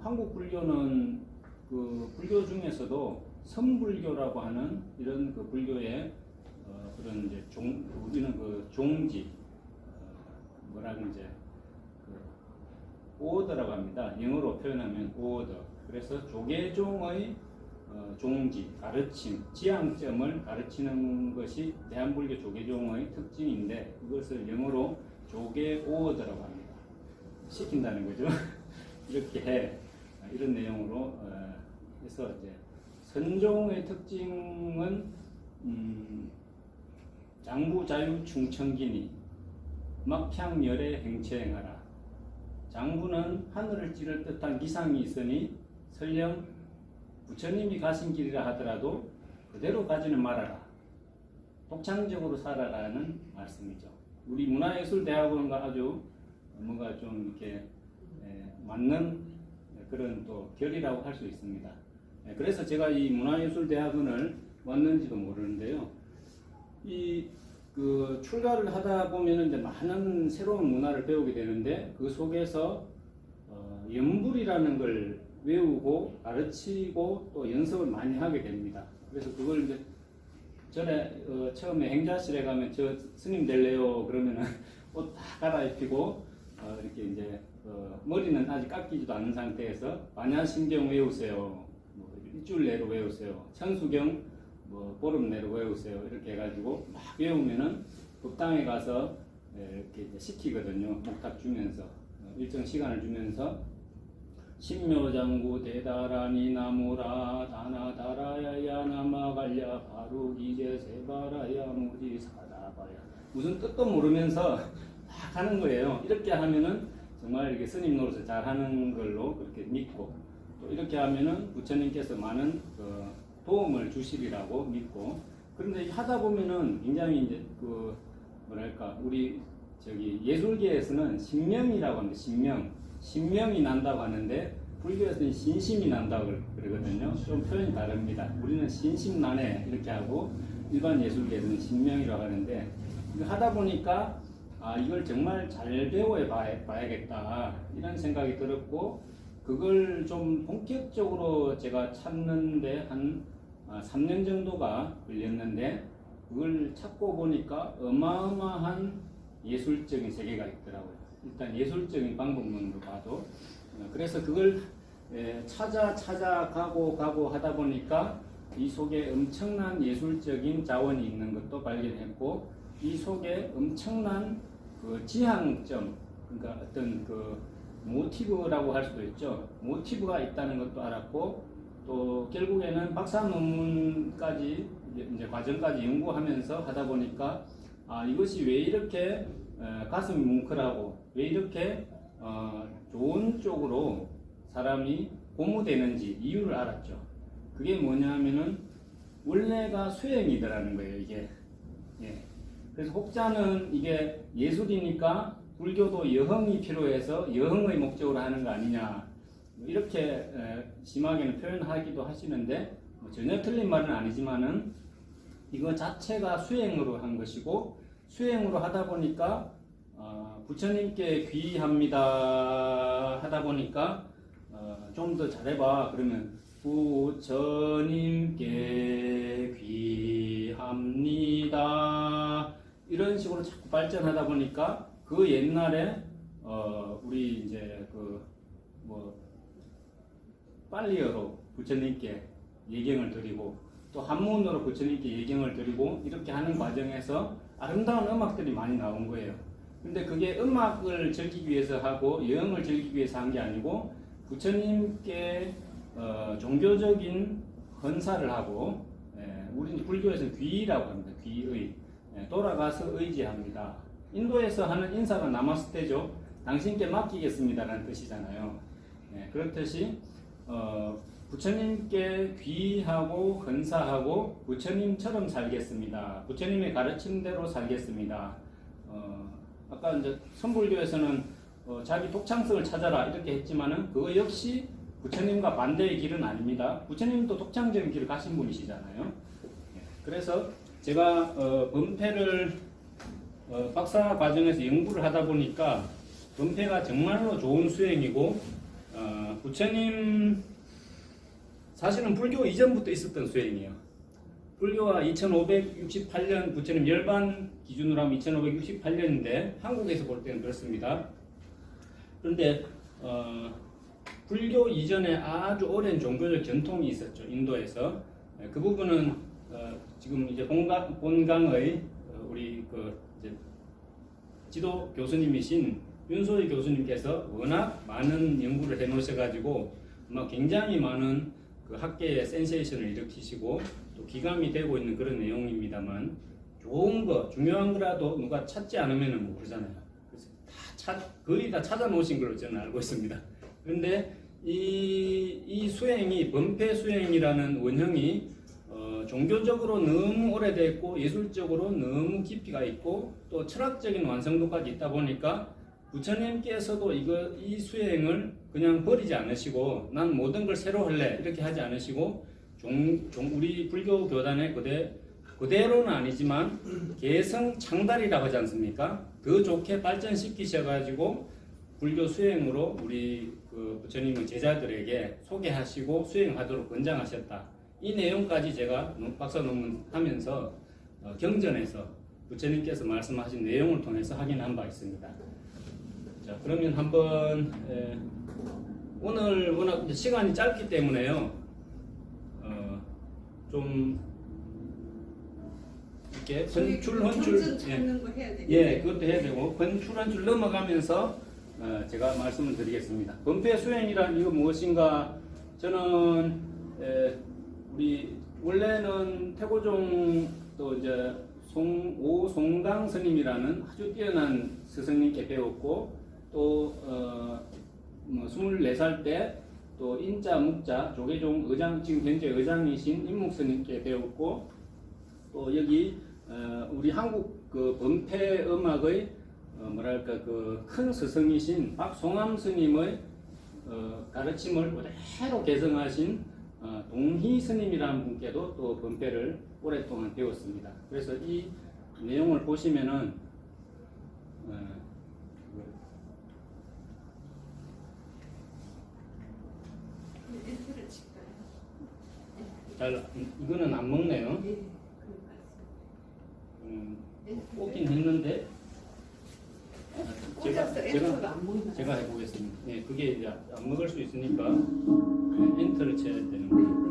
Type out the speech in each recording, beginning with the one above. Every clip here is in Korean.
한국 불교는 그 불교 중에서도 선불교라고 하는 이런 그 불교의 그런 이제 우리는 그 종지 뭐라 그러지 오더라고 합니다. 영어로 표현하면 오더. 그래서 조계종의 종지, 가르침, 지향점을 가르치는 것이 대한불교 조계종의 특징인데 이것을 영어로 조계 오더라고 합니다. 시킨다는 거죠. 이렇게 해. 이런 내용으로 해서 이제 선종의 특징은 장부자유 충청기니 막향열에 행체행하라. 장부는 하늘을 찌를 듯한 기상이 있으니 설령 부처님이 가신 길이라 하더라도 그대로 가지는 말아라. 독창적으로 살아라는 말씀이죠. 우리 문화예술대학원과 아주 뭔가 좀 이렇게 맞는 그런 또 결이라고 할 수 있습니다. 그래서 제가 이 문화예술대학원을 왔는지도 모르는데요. 그 출가를 하다 보면은 이제 많은 새로운 문화를 배우게 되는데 그 속에서 연불이라는 걸 외우고 가르치고 또 연습을 많이 하게 됩니다. 그래서 그걸 이제 전에 처음에 행자실에 가면 저 스님 될래요 그러면은 옷 다 갈아입히고 이렇게 이제 머리는 아직 깎이지도 않은 상태에서 반야심경 외우세요. 뭐 일주일 내로 외우세요. 천수경 뭐 보름 내로 외우세요. 이렇게 해가지고 막 외우면은 법당에 가서 이렇게 이제 시키거든요. 목탁 주면서 일정 시간을 주면서 신묘장구 대다라니 나무라 다나다라야야 나마갈야 바로 이제 세바라야 무지 사다바야 무슨 뜻도 모르면서 막 하는 거예요. 이렇게 하면은 정말 이렇게 스님 노릇을 잘 하는 걸로 그렇게 믿고 또 이렇게 하면은 부처님께서 많은 도움을 주시리라고 믿고 그런데 하다 보면은 굉장히 이제 그 뭐랄까 우리 저기 예술계에서는 신명이라고 합니다. 신명이 난다고 하는데 불교에서는 신심이 난다고 그러거든요. 좀 표현이 다릅니다. 우리는 신심나네 이렇게 하고 일반 예술계에서는 신명이라고 하는데 하다 보니까 이걸 정말 잘 배워 봐야겠다 이런 생각이 들었고 그걸 좀 본격적으로 제가 찾는데 한 3년 정도가 걸렸는데 그걸 찾고 보니까 어마어마한 예술적인 세계가 있더라고요. 일단 예술적인 방법론으로 봐도 그래서 그걸 찾아가고 하다 보니까 이 속에 엄청난 예술적인 자원이 있는 것도 발견했고 이 속에 엄청난 그 지향점 그러니까 어떤 그 모티브라고 할 수도 있죠. 모티브가 있다는 것도 알았고 또 결국에는 박사 논문까지 이제 과정까지 연구하면서 하다 보니까 이것이 왜 이렇게 가슴이 뭉클하고 왜 이렇게 좋은 쪽으로 사람이 고무되는지 이유를 알았죠. 그게 뭐냐면은 원래가 수행이더라는 거예요. 이게 그래서 혹자는 이게 예술이니까 불교도 여흥이 필요해서 여흥의 목적으로 하는 거 아니냐 이렇게 심하게는 표현하기도 하시는데 전혀 틀린 말은 아니지만은 이거 자체가 수행으로 한 것이고 수행으로 하다 보니까 부처님께 귀합니다 하다 보니까 좀 더 잘해봐 그러면 부처님께 귀합니다 이런 식으로 자꾸 발전하다 보니까 그 옛날에 우리 이제 그 뭐 빨리어로 부처님께 예경을 드리고 또 한문으로 부처님께 예경을 드리고 이렇게 하는 과정에서 아름다운 음악들이 많이 나온 거예요. 근데 그게 음악을 즐기기 위해서 하고 여흥을 즐기기 위해서 한 게 아니고 부처님께 종교적인 헌사를 하고 우리는 불교에서 귀라고 합니다. 귀의 돌아가서 의지합니다. 인도에서 하는 인사가 나마스테죠. 당신께 맡기겠습니다라는 뜻이잖아요. 그렇듯이 부처님께 귀하고 헌사하고 부처님처럼 살겠습니다. 부처님의 가르침대로 살겠습니다. 아까 이제 선불교에서는 자기 독창성을 찾아라 이렇게 했지만은 그거 역시 부처님과 반대의 길은 아닙니다. 부처님도 독창적인 길을 가신 분이시잖아요. 그래서 제가 범패를 박사 과정에서 연구를 하다 보니까 범패가 정말로 좋은 수행이고 부처님 사실은 불교 이전부터 있었던 수행이에요. 불교가 2568년 부처님 열반 기준으로 하면 2568년인데 한국에서 볼 때는 그렇습니다. 그런데 불교 이전에 아주 오랜 종교적 전통이 있었죠. 인도에서. 그 부분은 지금 이제 본강의 우리 그 이제 지도 교수님이신 윤소희 교수님께서 워낙 많은 연구를 해 놓으셔가지고 아마 굉장히 많은 그 학계의 센세이션을 일으키시고 또 기감이 되고 있는 그런 내용입니다만 좋은 거, 중요한 거라도 누가 찾지 않으면 모르잖아요. 그래서 거의 다 찾아 놓으신 걸로 저는 알고 있습니다. 그런데 이 수행이 범패 수행이라는 원형이 종교적으로 너무 오래됐고 예술적으로 너무 깊이가 있고 또 철학적인 완성도까지 있다 보니까 부처님께서도 이 수행을 그냥 버리지 않으시고 난 모든 걸 새로 할래 이렇게 하지 않으시고 우리 불교 교단의 그대로는 아니지만 개성 창달이라고 하지 않습니까? 더 좋게 발전시키셔가지고 불교 수행으로 우리 그 부처님의 제자들에게 소개하시고 수행하도록 권장하셨다. 이 내용까지 제가 박사 논문 하면서 경전에서 부처님께서 말씀하신 내용을 통해서 확인한 바 있습니다. 자, 그러면 한번 오늘 워낙 시간이 짧기 때문에요. 좀 이렇게 헌출 찾는 거 해야 되겠네. 예, 그것도 해야 되고 헌출 넘어가면서 제가 말씀을 드리겠습니다. 범패 수행이란 이거 무엇인가? 저는 우리 원래는 태고종 또 이제 오송강 스님이라는 아주 뛰어난 스승님께 배웠고 또 24살 때 또 인자 묵자 조계종 의장 지금 현재 의장이신 임묵 스님께 배웠고 또 여기 우리 한국 그 범패 음악의 뭐랄까 그 큰 스승이신 박송암 스님의 가르침을 그대로 개성하신 동희 스님이라는 분께도 또 범패를 오랫동안 배웠습니다. 그래서 이 내용을 보시면은 엔터를 칠까요? 잘 이거는 안 먹네요. 네, 뽑긴 했는데 제가 안 해보겠습니다. 네, 그게 이제 안 먹을 수 있으니까 엔터를 쳐야 되는 거예요.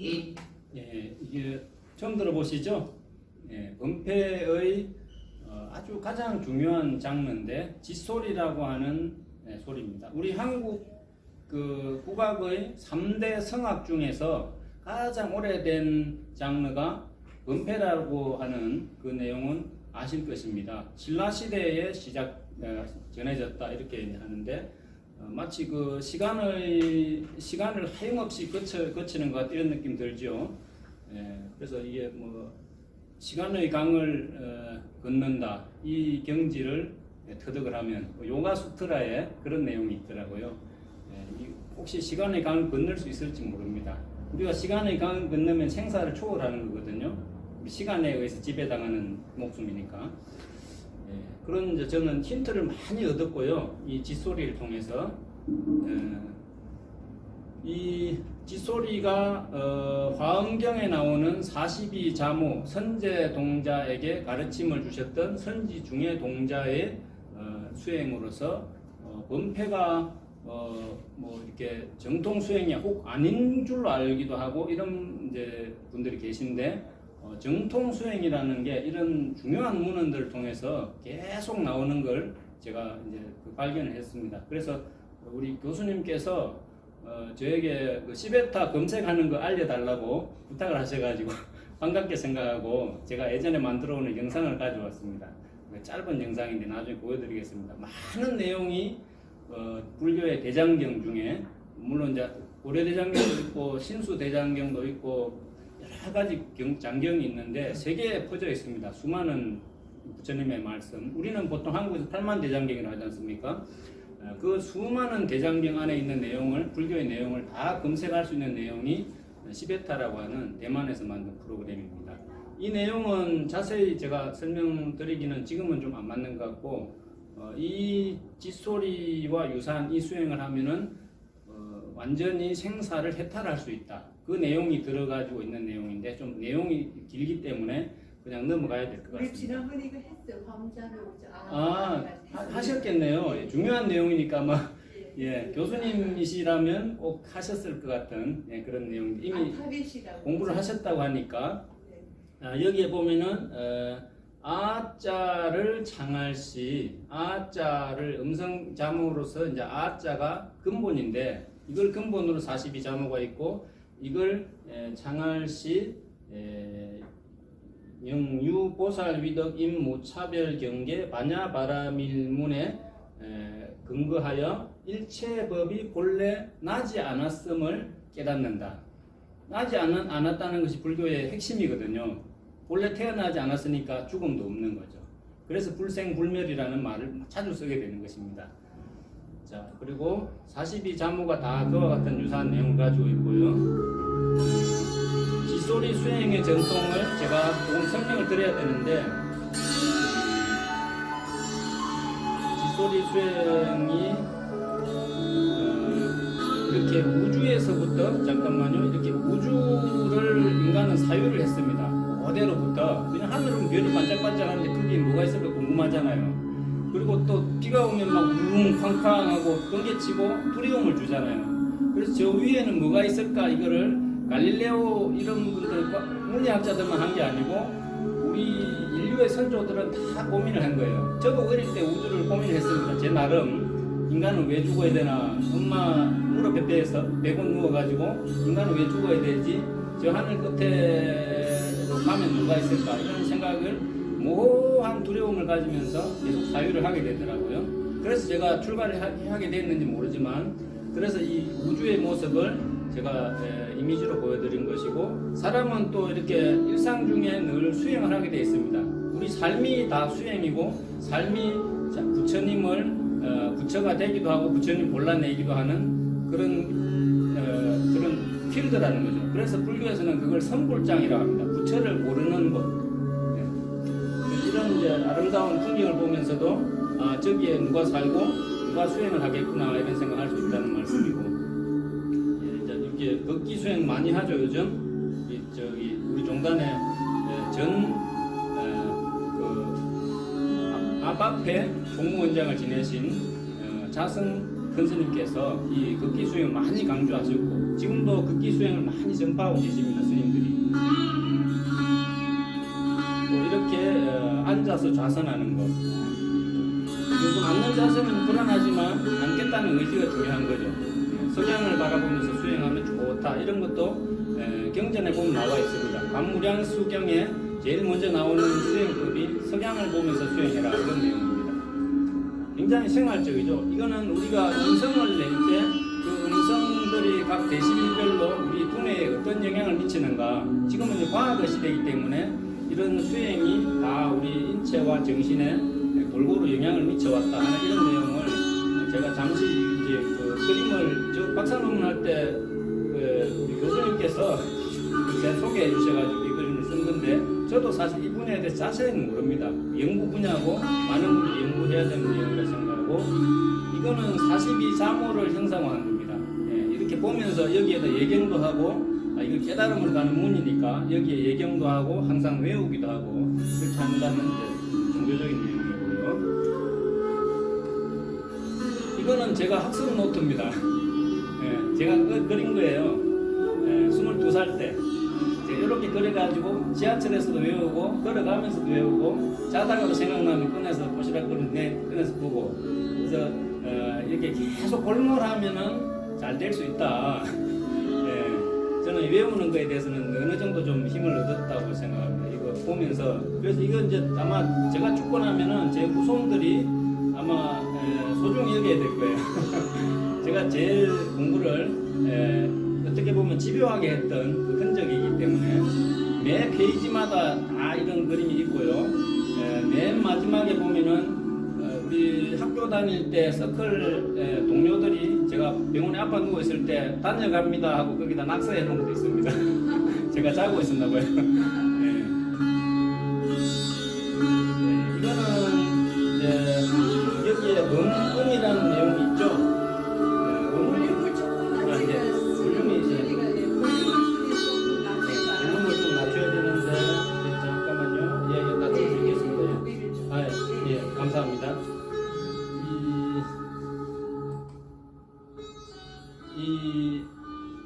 예, 이게 처음 들어보시죠? 예, 범패의 아주 가장 중요한 장르인데 짖소리라고 하는 소리입니다. 우리 한국 그 국악의 3대 성악 중에서 가장 오래된 장르가 범패라고 하는 그 내용은 아실 것입니다. 신라 시대에 전해졌다 이렇게 하는데 마치 그 시간을 하염없이 거치는 것 같은 이런 느낌 들죠. 그래서 이게 뭐 시간의 강을 걷는다 이 경지를 터득을 하면 요가 수트라에 그런 내용이 있더라고요. 혹시 시간의 강을 건널 수 있을지 모릅니다. 우리가 시간의 강을 건너면 생사를 초월하는 거거든요. 시간에 의해서 지배당하는 목숨이니까. 그런 저는 힌트를 많이 얻었고요. 이 짖소리를 통해서 이 짖소리가 화엄경에 나오는 42자모 선제동자에게 가르침을 주셨던 선지 중의 동자의 수행으로서 범패가 뭐 이렇게 정통 수행이 혹 아닌 줄로 알기도 하고 이런 이제 분들이 계신데 정통 수행이라는 게 이런 중요한 문헌들을 통해서 계속 나오는 걸 제가 이제 발견을 했습니다. 그래서 우리 교수님께서 저에게 그 시베타 검색하는 거 알려달라고 부탁을 하셔가지고 반갑게 생각하고 제가 예전에 만들어 오는 영상을 가져왔습니다. 짧은 영상인데 나중에 보여드리겠습니다. 많은 내용이 불교의 대장경 중에 물론 이제 고려대장경도 있고 신수대장경도 있고 여러 가지 장경이 있는데 세계에 퍼져 있습니다. 수많은 부처님의 말씀. 우리는 보통 한국에서 8만 대장경이라고 하지 않습니까? 그 수많은 대장경 안에 있는 내용을 불교의 내용을 다 검색할 수 있는 내용이 시베타라고 하는 대만에서 만든 프로그램입니다. 이 내용은 자세히 제가 설명드리기는 지금은 좀 안 맞는 것 같고 이 짖소리와 유사한 이 수행을 하면은 완전히 생사를 해탈할 수 있다. 그 내용이 들어가지고 있는 내용인데 좀 내용이 길기 때문에 그냥 넘어가야 될 것 같습니다. 우리 지난번에 이거 했어요. 밤잠에 오자. 하셨겠네요. 예, 중요한 내용이니까 아마 교수님이시라면 꼭 하셨을 것 같은 그런 내용. 이미 공부를 하셨다고 하니까 여기에 보면은 아자를 창할시 아자를 음성 자모로서 이제 아자가 근본인데 이걸 근본으로 42자모가 있고 이걸 창할시 영유 보살 위덕 임무차별 경계 반야바라밀문에 근거하여 일체법이 본래 나지 않았음을 깨닫는다. 나지 않았다는 것이 불교의 핵심이거든요. 본래 태어나지 않았으니까 죽음도 없는 거죠. 그래서 불생불멸이라는 말을 자주 쓰게 되는 것입니다. 자, 그리고 42자모가 다 그와 같은 유사한 내용을 가지고 있고요. 짖소리 수행의 전통을 제가 조금 설명을 드려야 되는데 짖소리 수행이 이렇게 우주에서부터 잠깐만요. 이렇게 우주를 인간은 사유를 했습니다. 어디로부터 그냥 하늘은 별이 반짝반짝하는데 거기에 뭐가 있을까 궁금하잖아요. 그리고 또 비가 오면 막 우웅 쾅쾅하고 번개치고 두려움을 주잖아요. 그래서 저 위에는 뭐가 있을까 이거를 갈릴레오 이런 분들 물리학자들만 한 게 아니고 우리 인류의 선조들은 다 고민을 한 거예요. 저도 어릴 때 우주를 고민했습니다. 제 나름 인간은 왜 죽어야 되나 엄마 무릎에 배곤 누워가지고 인간은 왜 죽어야 되지 저 하늘 끝에로 가면 누가 있을까 이런 생각을 모호한 두려움을 가지면서 계속 사유를 하게 되더라고요. 그래서 제가 출가를 하게 됐는지 모르지만 그래서 이 우주의 모습을 제가 이미지로 보여드린 것이고 사람은 또 이렇게 일상 중에 늘 수행을 하게 되어 있습니다. 우리 삶이 다 수행이고 삶이 부처님을 부처가 되기도 하고 부처님 골라내기도 하는 그런 필드라는 거죠. 그래서 불교에서는 그걸 선불장이라고 합니다. 부처를 모르는 곳. 이런 이제 아름다운 풍경을 보면서도 저기에 누가 살고 누가 수행을 하겠구나 이런 생각할 수 있다는 말씀이고 이제 걷기 수행 많이 하죠 요즘. 저기 우리 종단에 앞 앞에 공무원장을 지내신 자승 큰스님께서 이 걷기 수행 많이 강조하셨고 지금도 극기 수행을 많이 전파하고 계십니다. 스님들이. 또 이렇게 앉아서 좌선하는 것. 요즘 앉는 자세는 불안하지만 앉겠다는 의지가 중요한 거죠. 석양을 바라보면서 수행하면 좋다. 이런 것도 경전에 보면 나와 있습니다. 관무량수경에 제일 먼저 나오는 수행법이 석양을 보면서 수행해라. 이런 내용입니다. 굉장히 생활적이죠. 이거는 우리가 음성을 낼 때 그 음성들이 각 데시벨별로 우리 두뇌에 어떤 영향을 미치는가. 지금은 이제 과학의 시대이기 때문에 이런 수행이 다 우리 인체와 정신에 골고루 영향을 미쳐왔다 하는 이런 내용을 제가 잠시 이제 그 그림을 저 박사 논문 할 때 우리 교수님께서 제 소개해 주셔가지고 이 그림을 쓴 건데 저도 사실 이 분야에 대해서 자세히는 모릅니다. 연구 분야고 많은 분들이 연구해야 되는 내용이라 생각하고 이거는 42사모를 형상화한 겁니다. 예, 이렇게 보면서 여기에다 예경도 하고 이거 깨달음을 가는 문이니까 여기에 예경도 하고 항상 외우기도 하고 이렇게 한다는 이제 종교적인 내용이고요. 이거는 제가 학습 노트입니다. 예, 제가 그린 거예요. 예, 22살 때 이렇게 그려가지고 지하철에서도 외우고 걸어가면서도 외우고 자다가도 생각나면 꺼내서 도시락거리 꺼내서 보고 그래서 이렇게 계속 골몰하면은 잘 될 수 있다. 예, 저는 외우는 거에 대해서는 어느 정도 좀 힘을 얻었다고 생각합니다. 이거 보면서 그래서 이건 이제 아마 제가 죽고 나면은 제 후손들이 아마 소중히 여겨야 될 거예요. 제가 제일 공부를 어떻게 보면 집요하게 했던 그 흔적이기 때문에 매 페이지마다 다 이런 그림이 있고요. 맨 마지막에 보면은 우리 학교 다닐 때 서클 동료들이 제가 병원에 아파 누워 있을 때 다녀갑니다 하고 거기다 낙서해 놓은 것도 있습니다. 제가 자고 있었나 봐요. 이거는 이제 여기에 음이라는 내용이 있죠. 감사합니다. 이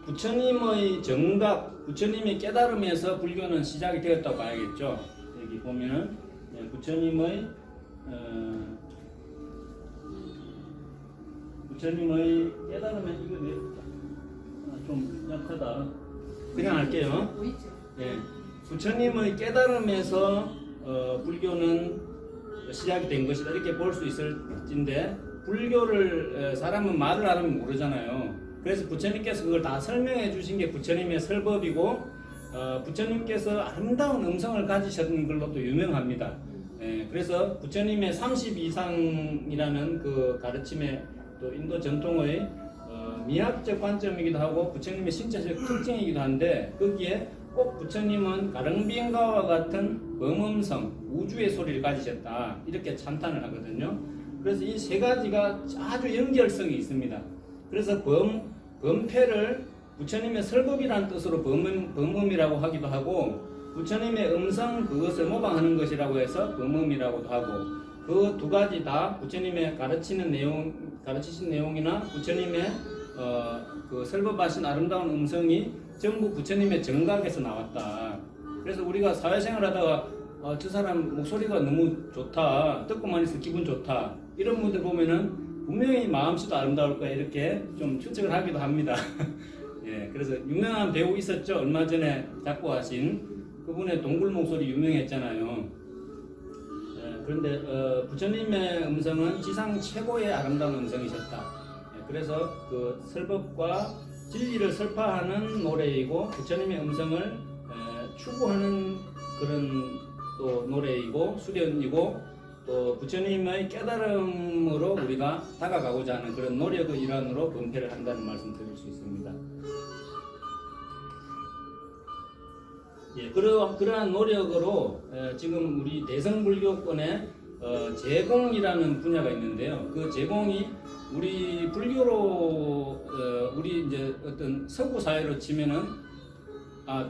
부처님의 정답, 부처님의 깨달음에서 불교는 시작이 되었다고 봐야겠죠. 여기 보면은 부처님의 깨달음에 이거 왜 좀 약하다. 그냥 할게요. 예, 부처님의 깨달음에서 불교는 시작이 된 것이다 이렇게 볼 수 있을진데 불교를 사람은 말을 안 하면 모르잖아요. 그래서 부처님께서 그걸 다 설명해 주신 게 부처님의 설법이고 부처님께서 아름다운 음성을 가지셨는 걸로도 유명합니다. 그래서 부처님의 32상이라는 그 가르침의 또 인도 전통의 미학적 관점이기도 하고 부처님의 신체적 특징이기도 한데 거기에 꼭 부처님은 가릉비행가와 같은 범음성, 우주의 소리를 가지셨다 이렇게 찬탄을 하거든요. 그래서 이 세 가지가 아주 연결성이 있습니다. 그래서 범패를 부처님의 설법이라는 뜻으로 범음이라고 하기도 하고 부처님의 음성 그것을 모방하는 것이라고 해서 범음이라고도 하고 그 두 가지 다 부처님의 가르치신 내용이나 부처님의 그 설법하신 아름다운 음성이 전부 부처님의 정각에서 나왔다. 그래서 우리가 사회생활 하다가 저 사람 목소리가 너무 좋다, 듣고만 있어 기분 좋다 이런 분들 보면은 분명히 마음씨도 아름다울 거야 이렇게 좀 추측을 하기도 합니다. 예, 그래서 유명한 배우 있었죠. 얼마 전에 작곡하신 그분의 동굴 목소리 유명했잖아요. 그런데 부처님의 음성은 지상 최고의 아름다운 음성이셨다. 그래서 그 설법과 진리를 설파하는 노래이고 부처님의 음성을 추구하는 그런 또 노래이고 수련이고 또 부처님의 깨달음으로 우리가 다가가고자 하는 그런 노력의 일환으로 범패를 한다는 말씀 드릴 수 있습니다. 예, 그러한 노력으로 지금 우리 대성불교권의 제공이라는 분야가 있는데요. 그 제공이 우리 불교로 우리 이제 어떤 서구 사회로 치면은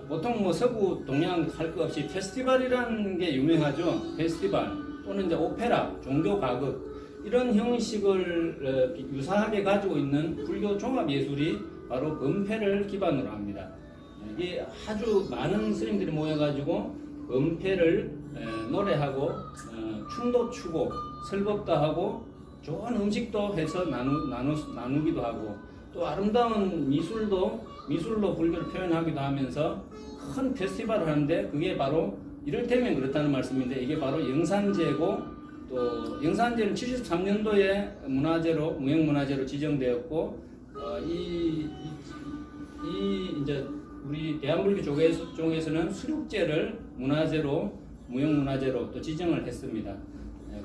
보통 뭐 서구 동양 할 것 없이 페스티벌이라는 게 유명하죠. 페스티벌 또는 이제 오페라, 종교 가극 이런 형식을 유사하게 가지고 있는 불교 종합 예술이 바로 범패를 기반으로 합니다. 이게 아주 많은 스님들이 모여가지고 범패를 노래하고 춤도 추고 설법도 하고 좋은 음식도 해서 나누기도 하고 또 아름다운 미술로 불교를 표현하기도 하면서 큰 페스티벌을 하는데 그게 바로 이를테면 그렇다는 말씀인데 이게 바로 영산제고 또 영산제는 73년도에 문화재로 무형문화재로 지정되었고 이제 우리 대한불교 쪽에서는 수륙제를 문화재로 무형문화재로 또 지정을 했습니다.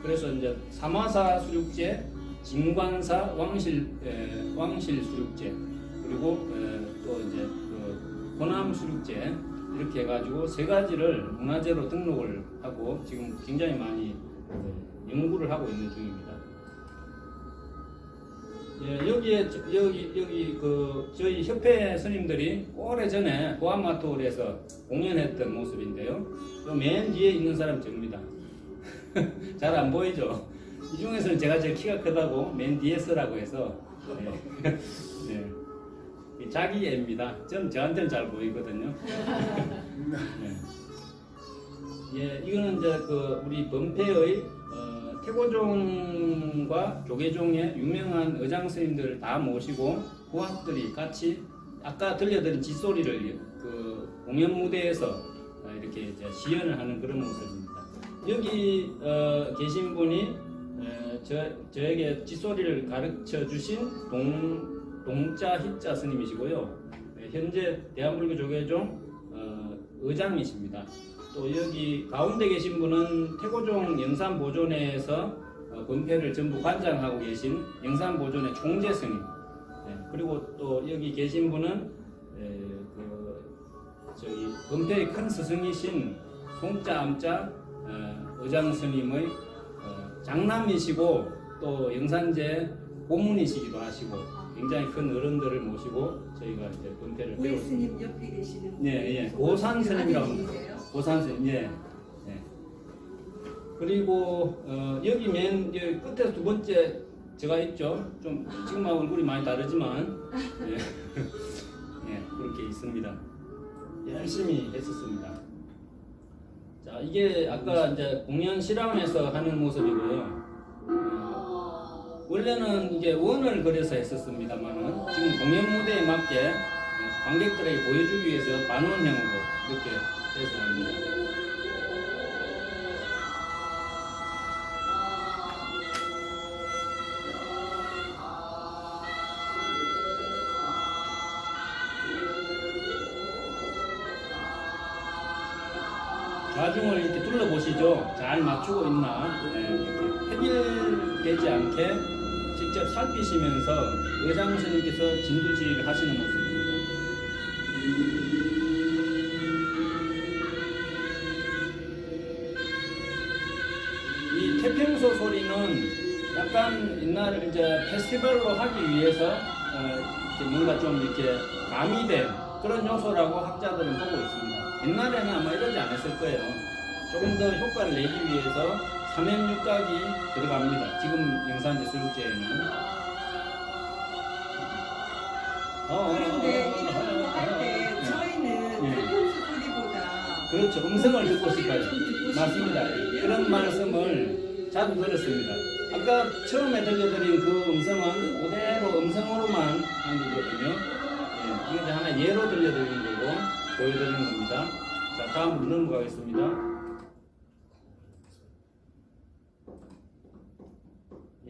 그래서 이제 삼화사 수륙제, 진관사 왕실 수륙제 그리고 또 이제 그 호남 수륙제 이렇게 해가지고 세 가지를 문화재로 등록을 하고 지금 굉장히 많이 연구를 하고 있는 중입니다. 예, 여기 그 저희 협회 스님들이 오래 전에 고아마토홀에서 공연했던 모습인데요. 맨 뒤에 있는 사람 저입니다. 잘 안 보이죠? 이 중에서는 제가 제일 키가 크다고 맨 뒤에 서라고 해서 네. 자기 애입니다. 저한테는 잘 보이거든요. 네. 예, 이거는 이제 그 우리 범패의 태고종과 조계종의 유명한 의장 스님들 다 모시고 부학들이 같이 아까 들려드린 짖소리를 그 공연 무대에서 이렇게 이제 시연을 하는 그런 모습입니다. 여기 계신 분이 저에게 짖소리를 가르쳐 주신 동자 희자 스님이시고요. 현재 대한불교 조계종 의장이십니다. 또 여기 가운데 계신 분은 태고종 영산보존회에서 범패를 전부 관장하고 계신 영산보존회 총재 스님. 그리고 또 여기 계신 분은 저기 범패의 큰 스승이신 송자 암자 의장 스님의 장남이시고 또 영산제 고문이시기도 하시고 굉장히 큰 어른들을 모시고 저희가 이제 범패를 우리 배웠습니다. 스님 옆에 계시는 예. 고산 스님이라고 합니다. 아드님이세요? 고산 스님, 예. 그리고 여기 맨 끝에 두 번째 제가 있죠. 좀 지금하고 얼굴이 많이 다르지만 예, 그렇게 있습니다. 열심히 했었습니다. 자, 이게 아까 이제 공연 실황에서 하는 모습이고요. 원래는 이게 원을 그려서 했었습니다만은 지금 공연 무대에 맞게 관객들에게 보여주기 위해서 반원형으로 이렇게 해서 합니다. 좌중을 이렇게 둘러보시죠. 잘 맞추고 있나. 이렇게 획일되지 않게 직접 살피시면서 의장 스님께서 진두지휘를 하시는 모습입니다. 이 태평소 소리는 약간 옛날 이제 페스티벌로 하기 위해서 이렇게 뭔가 좀 이렇게 가미된 그런 요소라고 학자들은 보고 있습니다. 옛날에는 아마 이러지 않았을 거예요. 조금 더 효과를 내기 위해서 삼행육각이 들어갑니다. 지금 영산제 수육제에는. 그런데 이런 거 할 때 저희는 예. 태평소 소리보다 그렇죠. 음성을 듣고 소리를 싶어요. 좀 듣고 맞습니다. 싶어요. 그런 말씀을 자주 들었습니다. 아까 처음에 들려드린 그 음성은 그대로 음성으로만 한 거거든요. 예, 이거 이제 하나 예로 들려드리는 거고 보여드리는 겁니다. 자, 다음으로 넘어가겠습니다.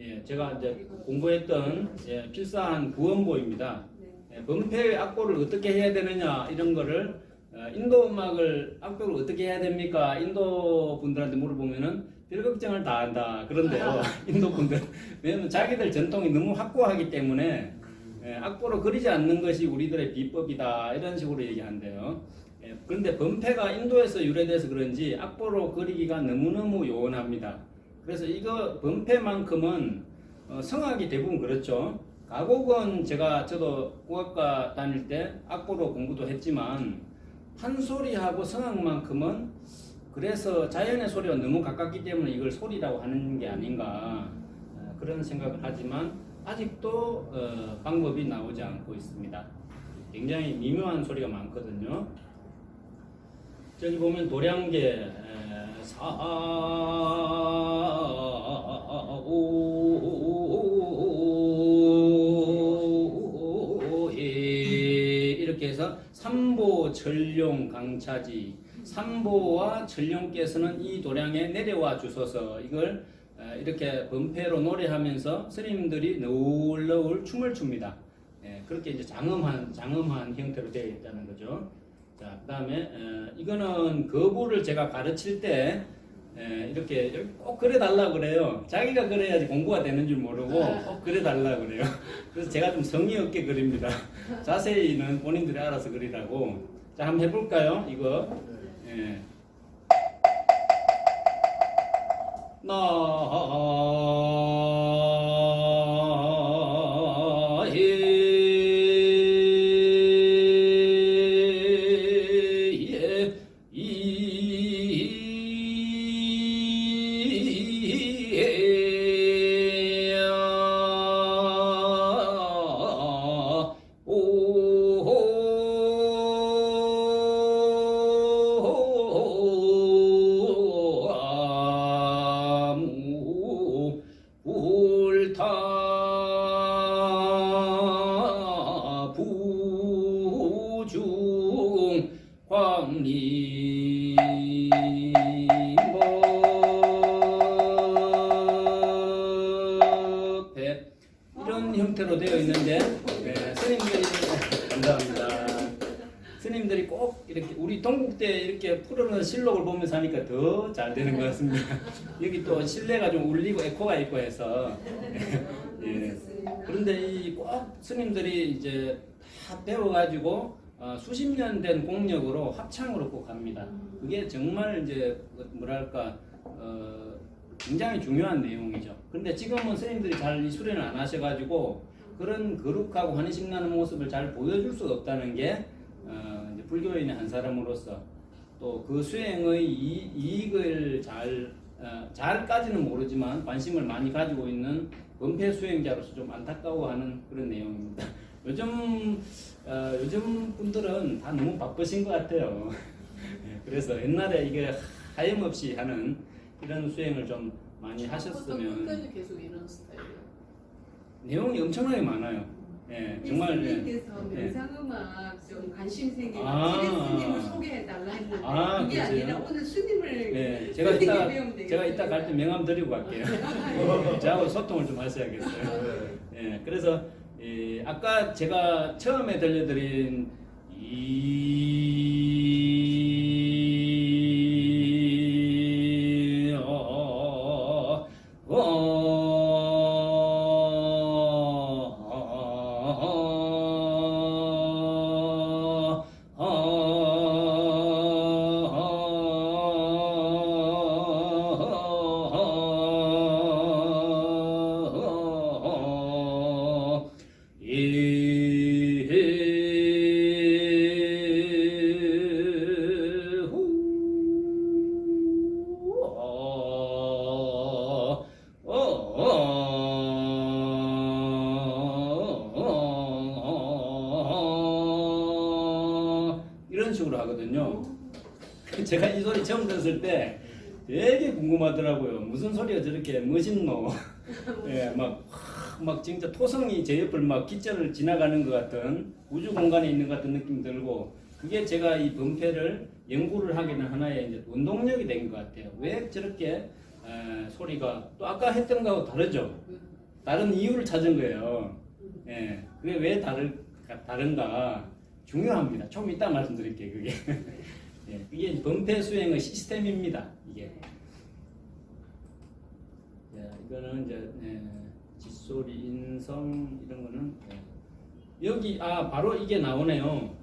예, 제가 이제 공부했던 필사한 구원보입니다. 범패의 악보를 어떻게 해야 되느냐 이런 거를 인도 음악을 악보를 어떻게 해야 됩니까? 인도 분들한테 물어보면은 별 걱정을 다 한다 그런데요. 인도 분들 왜냐면 자기들 전통이 너무 확고하기 때문에 악보로 그리지 않는 것이 우리들의 비법이다 이런 식으로 얘기한대요. 그런데 범패가 인도에서 유래돼서 그런지 악보로 그리기가 너무너무 요원합니다. 그래서 이거 범패만큼은 성악이 대부분 그렇죠. 가곡은 저도 국악과 다닐 때 악보로 공부도 했지만 판소리하고 성악만큼은 그래서 자연의 소리와 너무 가깝기 때문에 이걸 소리라고 하는 게 아닌가 그런 생각을 하지만 아직도 방법이 나오지 않고 있습니다. 굉장히 미묘한 소리가 많거든요. 저기 보면 도량계 이렇게 해서 삼보 전룡 강차지, 삼보와 전룡께서는 이 도량에 내려와 주소서 이걸 이렇게 번패로 노래하면서 스님들이 너울너울 춤을 춥니다. 그렇게 이제 장엄한 형태로 되어 있다는 거죠. 자, 그다음에 이거는 거부를 제가 가르칠 때 이렇게 꼭 그래 달라 그래요. 자기가 그래야지 공부가 되는 줄 모르고 꼭 그래 달라 그래요. 그래서 제가 좀 성의 없게 그립니다. 자세히는 본인들이 알아서 그리라고. 자, 한번 해볼까요? 이거. 부중 광림법회 이런 형태로 되어 있는데 스님들이 감사합니다. 스님들이 꼭 이렇게 우리 동국대 이렇게 푸르는 실록을 보면서 하니까 더 잘 되는 것 같습니다. 여기 또 실내가 좀 울리고 에코가 있고 해서 예. 그런데 이 꼭 스님들이 이제 다 배워가지고 수십 년 된 공력으로 합창으로 꼭 합니다. 그게 정말 이제 뭐랄까 굉장히 중요한 내용이죠. 그런데 지금은 스님들이 잘 이 수련을 안 하셔가지고 그런 거룩하고 환희심 나는 모습을 잘 보여줄 수가 없다는 게 이제 불교인의 한 사람으로서 또 그 수행의 이익을 잘까지는 모르지만 관심을 많이 가지고 있는 원패 수행자로서 좀 안타까워하는 그런 내용입니다. 요즘 분들은 다 너무 바쁘신 것 같아요. 그래서 옛날에 이게 하염없이 하는 이런 수행을 좀 많이 하셨으면. 끝까지 계속 이런 스타일이에요. 내용이 엄청나게 많아요. 예, 정말. 스님께서 명상음악 좀 관심 생기고 스님을 소개해달라 했는데 그게 그러세요? 아니라 오늘 스님을 네, 배우면 제가 되겠어요. 이따 갈 때 명함 드리고 갈게요. 저하고 소통을 좀 하셔야겠어요. 예, 그래서 아까 제가 처음에 들려드린 이런 식으로 하거든요. 제가 이 소리 처음 들었을 때 되게 궁금하더라고요. 무슨 소리가 저렇게 멋있노? 예, 막 진짜 토성이 제 옆을 막 기절을 지나가는 것 같은 우주 공간에 있는 것 같은 느낌 들고 그게 제가 이 범패를 연구를 하게 된 하나의 이제 원동력이 된 것 같아요. 왜 저렇게 소리가 또 아까 했던 거하고 다르죠? 다른 이유를 찾은 거예요. 예, 그게 왜 다른가? 중요합니다. 좀 이따 말씀드릴게요. 그게 예, 이게 범패 수행의 시스템입니다. 이게 이거는 이제 짓소리, 인성 이런 거는 여기 바로 이게 나오네요.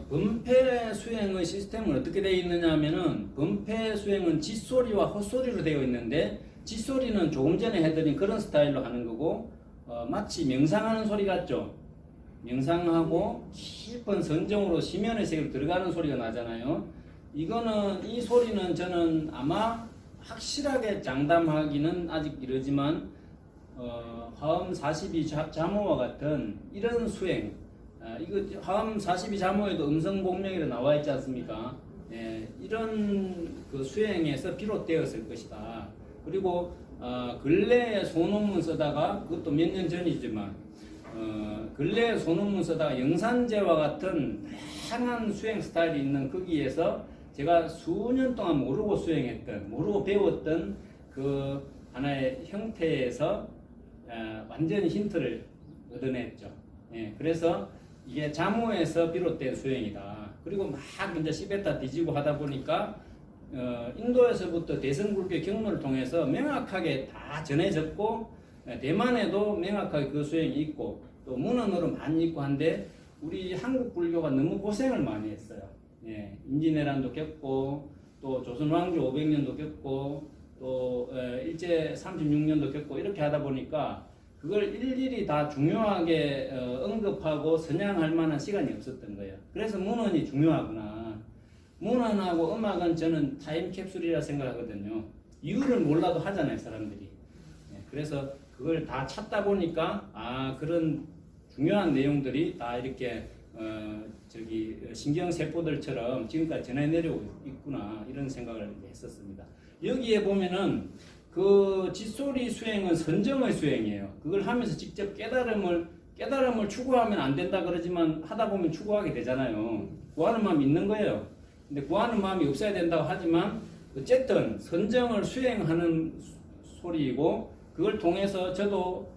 범패 수행의 시스템은 어떻게 되어 있느냐 하면은 범패 수행은 짓소리와 헛소리로 되어 있는데 짓소리는 조금 전에 해드린 그런 스타일로 하는 거고 마치 명상하는 소리 같죠. 명상하고 깊은 선정으로 심연의 세계로 들어가는 소리가 나잖아요. 이 소리는 저는 아마 확실하게 장담하기는 아직 이르지만 화엄 42 자모와 같은 이런 수행, 이거 화엄 42 자모에도 음성 공명이라 나와 있지 않습니까? 예, 이런 그 수행에서 비롯되었을 것이다. 그리고 근래에 소논문 쓰다가 그것도 몇 년 전이지만 근래에 소논문 쓰다가 영산제와 같은 다양한 수행 스타일이 있는 거기에서 제가 수년 동안 모르고 수행했던, 모르고 배웠던 그 하나의 형태에서 완전히 힌트를 얻어냈죠. 예, 그래서 이게 자모에서 비롯된 수행이다. 그리고 막 이제 시베타 뒤지고 하다 보니까 인도에서부터 대승불교 경로를 통해서 명확하게 다 전해졌고, 대만에도 명확하게 그 수행이 있고 또 문헌으로 많이 있고 한데 우리 한국 불교가 너무 고생을 많이 했어요. 예, 임진왜란도 겪고 또 조선왕조 500년도 겪고 또 일제 36년도 겪고 이렇게 하다 보니까 그걸 일일이 다 중요하게 언급하고 선양할 만한 시간이 없었던 거예요. 그래서 문헌이 중요하구나. 문헌하고 음악은 저는 타임캡슐이라 생각하거든요. 이유를 몰라도 하잖아요, 사람들이. 그래서 그걸 다 찾다 보니까 그런 중요한 내용들이 다 이렇게 신경세포들처럼 지금까지 전해 내려오고 있구나, 이런 생각을 했었습니다. 여기에 보면은 그 짓소리 수행은 선정의 수행이에요. 그걸 하면서 직접 깨달음을 추구하면 안 된다 그러지만 하다 보면 추구하게 되잖아요. 구하는 마음이 있는 거예요. 근데 구하는 마음이 없어야 된다고 하지만 어쨌든 선정을 수행하는 소리이고, 그걸 통해서 저도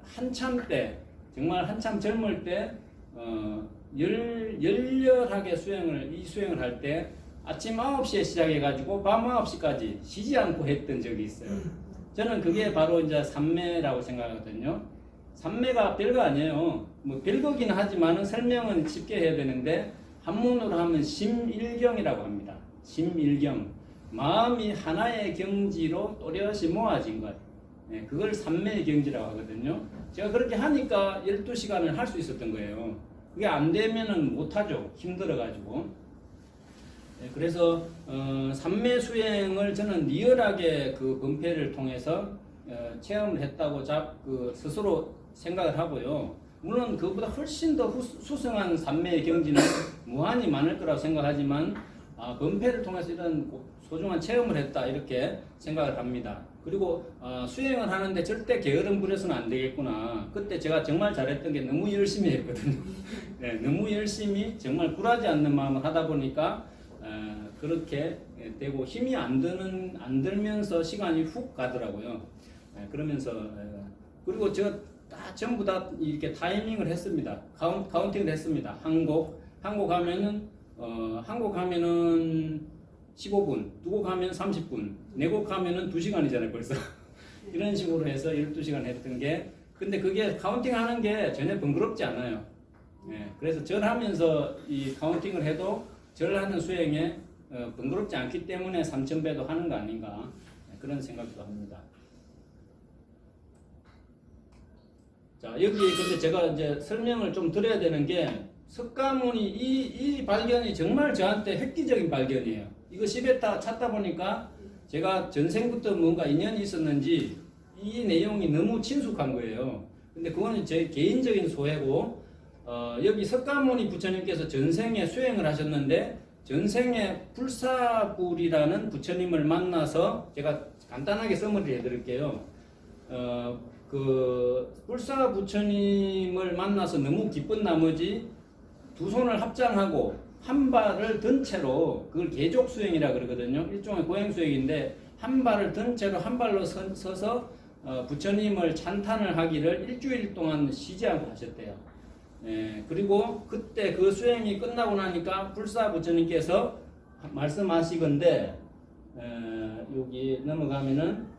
한참 때, 정말 한참 젊을 때 열렬하게 이 수행을 할 때 아침 9시에 시작해가지고 밤 9시까지 쉬지 않고 했던 적이 있어요. 저는 그게 바로 이제 삼매라고 생각하거든요. 삼매가 별거 아니에요. 뭐 별거긴 하지만 설명은 쉽게 해야 되는데 한문으로 하면 심일경이라고 합니다. 심일경. 마음이 하나의 경지로 또렷이 모아진 것. 그걸 삼매의 경지라고 하거든요. 제가 그렇게 하니까 12시간을 할 수 있었던 거예요. 그게 안 되면은 못하죠. 힘들어가지고. 그래서 삼매 수행을 저는 리얼하게 그 범패를 통해서 체험을 했다고 스스로 생각을 하고요. 물론 그보다 훨씬 더 수승한 삼매의 경지는 무한히 많을 거라고 생각하지만 범패를 통해서 이런 소중한 체험을 했다, 이렇게 생각을 합니다. 그리고 수행을 하는데 절대 게으름 부려서는 안 되겠구나. 그때 제가 정말 잘했던 게 너무 열심히 했거든요. 네, 너무 열심히 정말 굴하지 않는 마음을 하다 보니까 그렇게 되고 힘이 안 들면서 시간이 훅 가더라고요. 그러면서 그리고 제가 전부 다 이렇게 타이밍을 했습니다. 카운팅을 했습니다. 한곡 하면은 한 곡 하면은 15분, 두 곡 하면 30분, 네 곡 하면은 2시간이잖아요, 벌써. 이런 식으로 해서 12시간 했던 게, 근데 그게 카운팅 하는 게 전혀 번거롭지 않아요. 그래서 절하면서 이 카운팅을 해도 절하는 수행에 번거롭지 않기 때문에 3000배도 하는 거 아닌가, 그런 생각도 합니다. 자, 여기 근데 제가 이제 설명을 좀 드려야 되는 게, 석가모니 이 발견이 정말 저한테 획기적인 발견이에요. 이거 시베타 찾다 보니까 제가 전생부터 뭔가 인연이 있었는지 이 내용이 너무 친숙한 거예요. 근데 그거는 제 개인적인 소회고, 여기 석가모니 부처님께서 전생에 수행을 하셨는데, 전생에 불사불이라는 부처님을 만나서, 제가 간단하게 서머리 해드릴게요. 그 불사 부처님을 만나서 너무 기쁜 나머지 두 손을 합장하고 한 발을 든 채로, 그걸 계족 수행이라 그러거든요. 일종의 고행 수행인데, 한 발을 든 채로 한 발로 서서 부처님을 찬탄을 하기를 일주일 동안 쉬지 않고 하셨대요. 그리고 그때 그 수행이 끝나고 나니까 불사 부처님께서 말씀하시건데, 여기 넘어가면은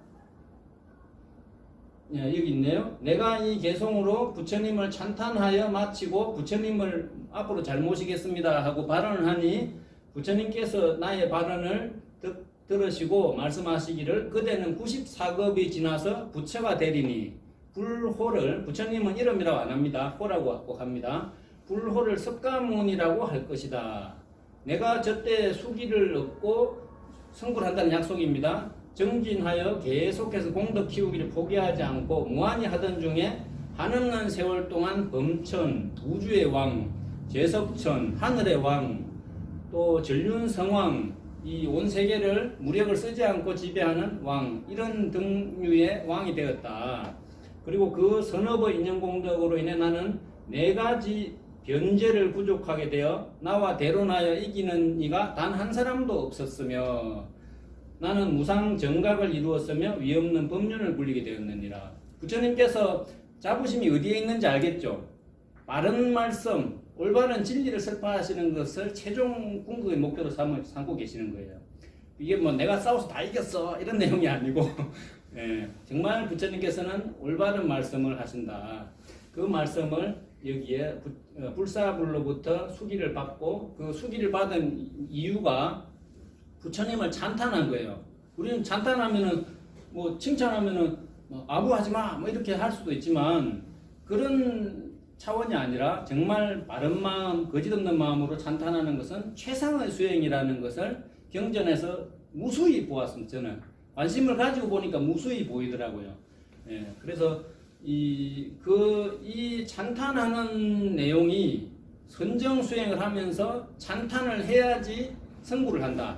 여기 있네요. 내가 이 개송으로 부처님을 찬탄하여 마치고 부처님을 앞으로 잘 모시겠습니다 하고 발언을 하니, 부처님께서 나의 발언을 들으시고 말씀하시기를, 그대는 94급이 지나서 부처가 되리니 불호를, 부처님은 이름이라고 안 합니다. 호라고 꼭 합니다. 불호를 석가모니라고 할 것이다. 내가 저때 수기를 얻고 성불한다는 약속입니다. 정진하여 계속해서 공덕 키우기를 포기하지 않고 무한히 하던 중에 한없는 세월 동안 범천, 우주의 왕, 제석천, 하늘의 왕, 또 전륜성왕, 이 온 세계를 무력을 쓰지 않고 지배하는 왕, 이런 등류의 왕이 되었다. 그리고 그 선업의 인연공덕으로 인해 나는 4가지 변제를 부족하게 되어 나와 대론하여 이기는 이가 단 한 사람도 없었으며 나는 무상정각을 이루었으며 위없는 법륜을 굴리게 되었느니라. 부처님께서 자부심이 어디에 있는지 알겠죠? 바른 말씀, 올바른 진리를 설파하시는 것을 최종 궁극의 목표로 삼고 계시는 거예요. 이게 뭐 내가 싸워서 다 이겼어 이런 내용이 아니고 예, 정말 부처님께서는 올바른 말씀을 하신다. 그 말씀을 여기에 불사불로부터 수기를 받고 그 수기를 받은 이유가 부처님을 찬탄한 거예요. 우리는 찬탄하면은 뭐 칭찬하면은 뭐 아부하지 마 뭐 이렇게 할 수도 있지만 그런 차원이 아니라 정말 바른 마음, 거짓없는 마음으로 찬탄하는 것은 최상의 수행이라는 것을 경전에서 무수히 보았습니다. 저는 관심을 가지고 보니까 무수히 보이더라고요. 예, 그래서 이 찬탄하는 내용이 선정 수행을 하면서 찬탄을 해야지 성불을 한다.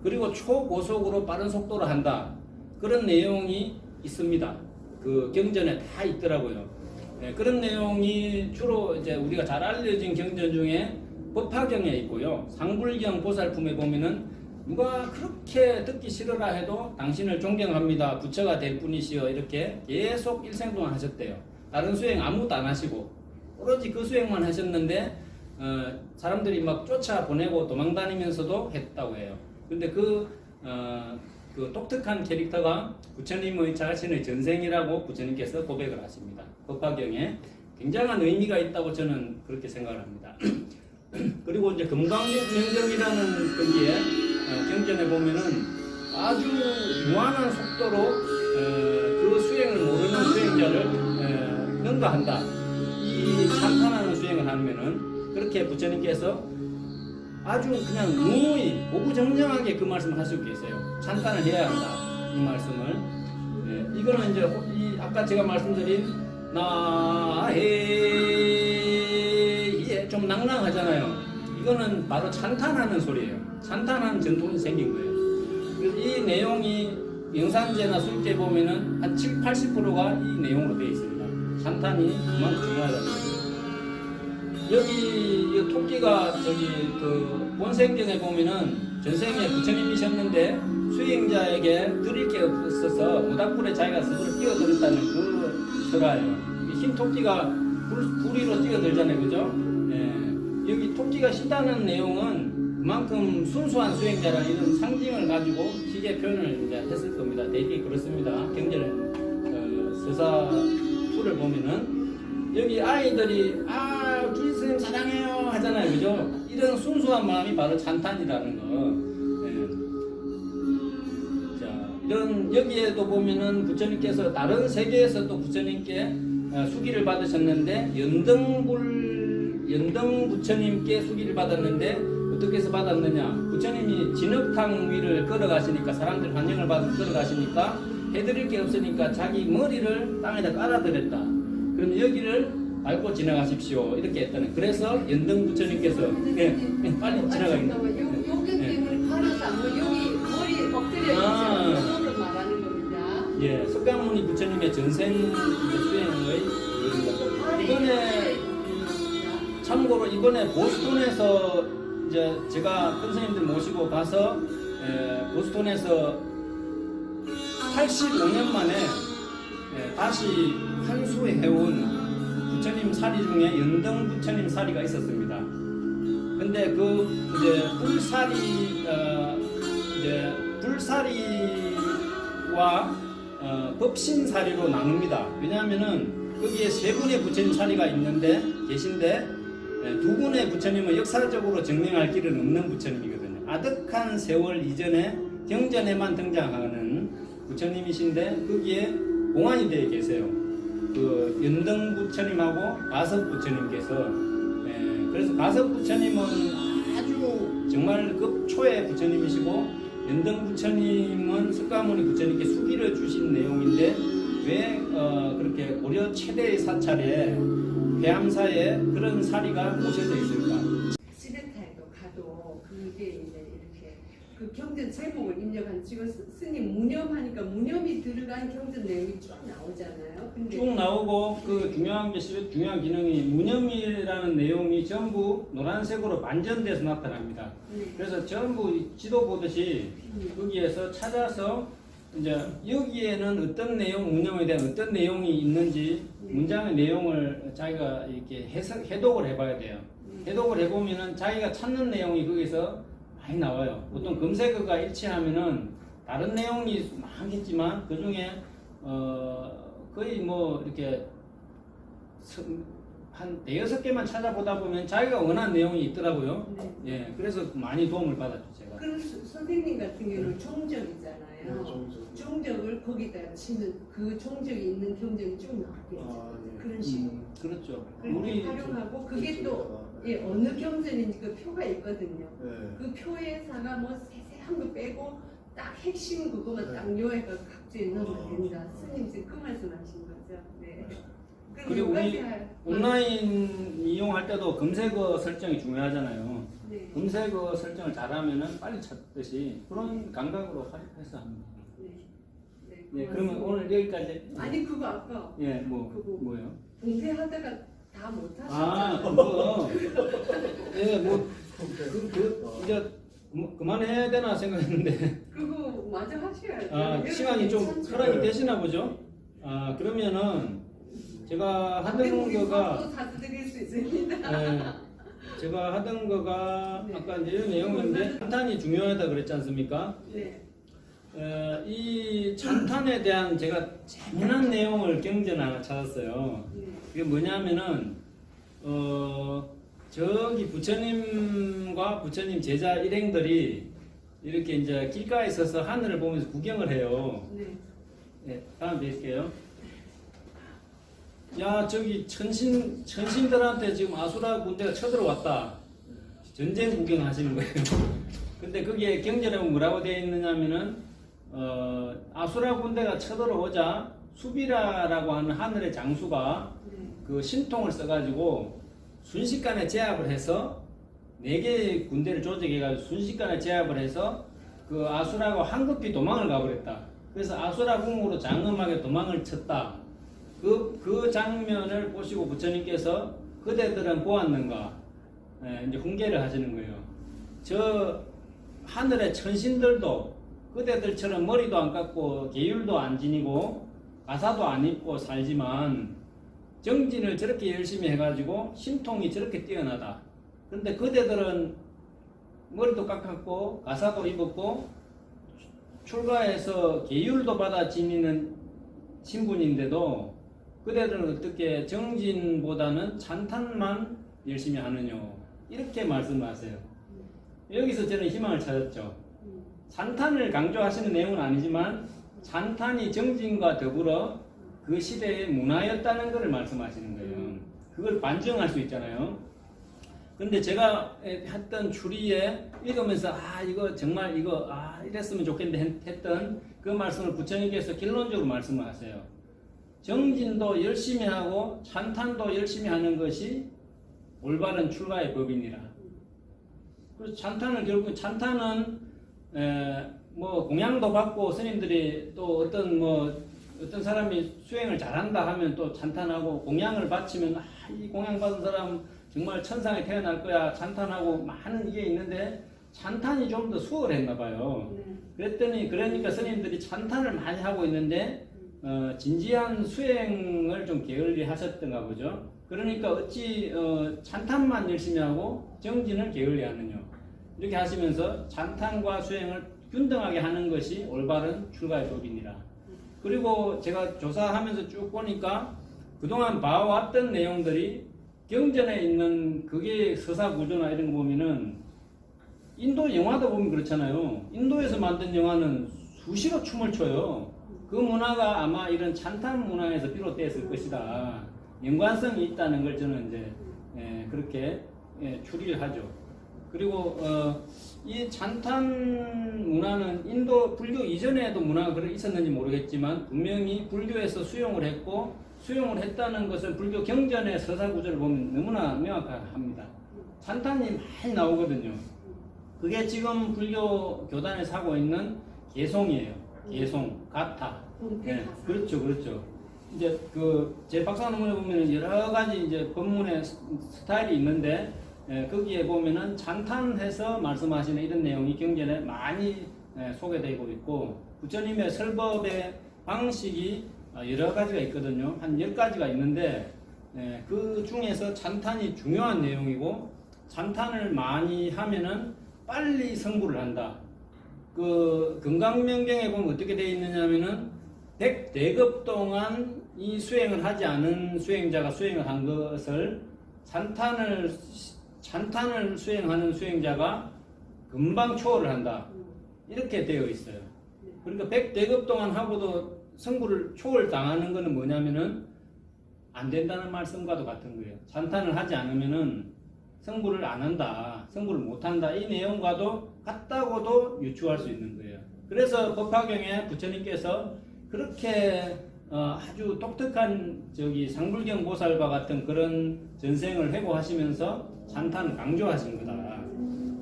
그리고 초고속으로 빠른 속도로 한다. 그런 내용이 있습니다. 그 경전에 다 있더라고요. 네, 그런 내용이 주로 이제 우리가 잘 알려진 경전 중에 법화경에 있고요. 상불경 보살품에 보면은 누가 그렇게 듣기 싫으라 해도 당신을 존경합니다. 부처가 될 뿐이시여 이렇게 계속 일생 동안 하셨대요. 다른 수행 아무것도 안 하시고 오로지 그 수행만 하셨는데 사람들이 막 쫓아보내고 도망다니면서도 했다고 해요. 근데 그 독특한 캐릭터가 부처님의 자신의 전생이라고 부처님께서 고백을 하십니다. 법화경에 굉장한 의미가 있다고 저는 그렇게 생각을 합니다. 그리고 이제 금강명정이라는 거기에 경전에 보면은 아주 유한한 속도로 그 수행을 모르는 수행자를 능가한다. 이 찬탄하는 수행을 하면은 그렇게 부처님께서 아주 그냥 누누이 고구정정하게 그 말씀을 하시고 계세요. 찬탄을 해야 한다. 이 말씀을. 네, 이거는 이제 아까 제가 말씀드린 나해 좀 낭낭하잖아요. 이거는 바로 찬탄하는 소리예요. 찬탄하는 전통이 생긴 거예요. 그래서 이 내용이 영산제나 술제 보면은 한 70~80%가 이 내용으로 되어 있습니다. 찬탄이 그만큼 중요하다는 거예요. 여기 토끼가 저기 그 본생경에 보면은 전생에 부처님이셨는데 수행자에게 드릴 게 없어서 모닥불에 자기가 스스로 뛰어들었다는 그 설화예요. 흰 토끼가 불 위로 뛰어들잖아요, 그죠? 예. 여기 토끼가 흰다는 내용은 그만큼 순수한 수행자라는 이런 상징을 가지고 시계 표현을 이제 했을 겁니다. 대개 그렇습니다. 경전 서사풀을 보면은 여기 아이들이 주인 스님 사랑해요 하잖아요, 그죠? 이런 순수한 마음이 바로 찬탄이라는 거. 예. 자, 이런 여기에도 보면은 부처님께서 다른 세계에서 또 부처님께 수기를 받으셨는데 연등 부처님께 수기를 받았는데 어떻게 해서 받았느냐? 부처님이 진흙탕 위를 걸어가시니까 사람들 환영을 받으러 걸어가시니까 해드릴 게 없으니까 자기 머리를 땅에다 깔아드렸다. 그럼 여기를 밟고 지나가십시오. 이렇게 했다는. 그래서 연등 부처님께서 빨리 지나가겠다. 요경 때문에 팔아서 여기 머리 엎드려 있는 말하는 겁니다. 예, 석가모니 부처님의 전생 수행의 이번에 참고로 이번에 보스턴에서 이제 제가 큰 스님들 모시고 가서 보스턴에서 85년 만에 다시 환수해온 부처님 사리 중에 연등 부처님 사리가 있었습니다. 근데 그 이제 불사리와 법신사리로 나눕니다. 왜냐하면은 거기에 3분의 부처님 사리가 계신데 2분의 부처님은 역사적으로 증명할 길은 없는 부처님이거든요. 아득한 세월 이전에 경전에만 등장하는 부처님이신데 거기에 공안이 되어 계세요. 그 연등 부처님하고 가섭 부처님께서 그래서 가섭 부처님은 아주 정말 급초의 부처님이시고 연등 부처님은 석가모니 부처님께 수기를 주신 내용인데 왜 그렇게 고려 최대의 사찰에 회암사에 그런 사리가 모셔져 있을까? 시대타에도 가도 그게 이제 이렇게 그 경전 제목을 입력한 지금 스님 무념하니까 무념이 들어간 경전 내용이 쭉 나오잖아요. 근데 쭉 나오고 그 중요한 게 중요한 기능이 무념이라는 내용이 전부 노란색으로 반전돼서 나타납니다. 네. 그래서 전부 지도 보듯이 거기에서 찾아서 이제 여기에는 어떤 내용, 무념에 대한 어떤 내용이 있는지 문장의 내용을 자기가 이렇게 해독을 해봐야 돼요. 해독을 해보면은 자기가 찾는 내용이 거기서 많이 나와요. 보통 검색어가 일치하면은 다른 내용이 많겠지만 그 중에 거의 뭐 이렇게 한 4~6개만 찾아보다 보면 자기가 원하는 내용이 있더라고요. 네. 예, 그래서 많이 도움을 받았죠, 제가. 그럼 선생님 같은 경우는 종적이잖아요. 종적을 거기다 치면 그 종적이 있는 경전이 쭉 나오겠죠. 그런 식으로. 그렇죠. 그렇게 우리 활용하고 그게 또 어느 경전인지 그 표가 있거든요. 그 표에다가 뭐 세세한 거 빼고 딱 핵심 그거만 딱 요약을 각주에 넣으면 된다. 스님 지금 그 말씀하신 거죠. 네. 그리고 우리 온라인 이용할 때도 검색어 설정이 중요하잖아요. 네. 검색어 설정을 잘하면은 빨리 찾듯이 그런 감각으로 활용해서 합니다. 네. 네, 그러면 오늘 여기까지. 아니 그거 아까 예, 뭐 그거 뭐요? 봉쇄하다가 다 아, 못하셨잖아요. 그거. 예, 뭐 이제 그만해야 되나 생각했는데. 그거 마저 하셔야죠. 아, 시간이 좀 허락이 되시나 보죠? 아, 그러면은 제가 하던 거가 또 사드릴 수 있습니다. 네, 제가 하던 거가 네. 아까 이제 이런 내용인데 찬탄이 중요하다 그랬지 않습니까? 네. 이 찬탄에 대한 제가 재미난 내용을 경전 하나 찾았어요. 네. 그게 뭐냐면은 저기 부처님과 부처님 제자 일행들이 이렇게 이제 길가에 서서 하늘을 보면서 구경을 해요. 네. 네, 다음 뵐게요. 야, 저기 천신들한테 지금 아수라 군대가 쳐들어왔다. 전쟁 구경하시는 거예요. 근데 거기에 경전에 뭐라고 되어 있느냐면은 아수라 군대가 쳐들어오자 수비라라고 하는 하늘의 장수가 네. 그 신통을 써가지고 순식간에 제압을 해서 4개의 군대를 조직해가지고 순식간에 제압을 해서 그 아수라가 황급히 도망을 가버렸다. 그래서 아수라 궁으로 장엄하게 도망을 쳤다. 그 장면을 보시고 부처님께서 그대들은 보았는가? 이제 훈계를 하시는 거예요. 저 하늘의 천신들도 그대들처럼 머리도 안 깎고 계율도 안 지니고 가사도 안 입고 살지만 정진을 저렇게 열심히 해가지고 신통이 저렇게 뛰어나다. 그런데 그대들은 머리도 깎았고 가사도 입었고 출가해서 계율도 받아 지니는 신분인데도 그대들은 어떻게 정진보다는 찬탄만 열심히 하느냐 이렇게 말씀하세요. 여기서 저는 희망을 찾았죠. 찬탄을 강조하시는 내용은 아니지만 찬탄이 정진과 더불어 그 시대의 문화였다는 것을 말씀하시는 거예요. 그걸 반증할 수 있잖아요. 근데 제가 했던 추리에 읽으면서 이거 정말 이거 이랬으면 좋겠는데 했던 그 말씀을 부처님께서 결론적으로 말씀을 하세요. 정진도 열심히 하고 찬탄도 열심히 하는 것이 올바른 출가의 법이니라. 그래서 찬탄을 결국 찬탄은 뭐 공양도 받고 스님들이 또 어떤 사람이 수행을 잘한다 하면 또 찬탄하고 공양을 바치면 이 공양 받은 사람 정말 천상에 태어날 거야 찬탄하고 많은 이게 있는데 찬탄이 좀 더 수월했나 봐요. 그러니까 스님들이 찬탄을 많이 하고 있는데 진지한 수행을 좀 게을리 하셨던가 보죠. 그러니까 어찌 찬탄만 열심히 하고 정진을 게을리 하느냐 이렇게 하시면서 찬탄과 수행을 균등하게 하는 것이 올바른 출가의 법이니라. 그리고 제가 조사하면서 쭉 보니까 그동안 봐왔던 내용들이 경전에 있는 그게 서사 구조나 이런 거 보면은 인도 영화도 보면 그렇잖아요. 인도에서 만든 영화는 수시로 춤을 춰요. 그 문화가 아마 이런 찬탄 문화에서 비롯됐을 것이다. 연관성이 있다는 걸 저는 이제 그렇게 추리를 하죠. 그리고 이 찬탄 문화는 인도 불교 이전에도 문화가 그래 있었는지 모르겠지만 분명히 불교에서 수용을 했고 수용을 했다는 것은 불교 경전의 서사 구조를 보면 너무나 명확합니다. 찬탄이 많이 나오거든요. 그게 지금 불교 교단에서 하고 있는 개송이에요. 개송, 가타. 네, 그렇죠, 그렇죠. 이제 제 박사 논문에 보면 여러 가지 이제 법문의 스타일이 있는데 거기에 보면은 찬탄해서 말씀하시는 이런 내용이 경전에 많이 소개되고 있고 부처님의 설법의 방식이 여러 가지가 있거든요. 한 10가지가 있는데 그 중에서 찬탄이 중요한 내용이고 찬탄을 많이 하면은 빨리 성불을 한다. 그 건강명경에 보면 어떻게 되어 있느냐면은 100대급 동안 이 수행을 하지 않은 수행자가 수행을 한 것을 찬탄을 수행하는 수행자가 금방 초월을 한다. 이렇게 되어 있어요. 그러니까 100대급 동안 하고도 성불을 초월당하는 것은 뭐냐면은 안 된다는 말씀과도 같은 거예요. 찬탄을 하지 않으면은 성불을 안 한다, 성불을 못 한다, 이 내용과도 같다고도 유추할 수 있는 거예요. 그래서 법화경에 부처님께서 그렇게 아주 독특한 상불경 보살과 같은 그런 전생을 회고하시면서 찬탄을 강조하신 거다.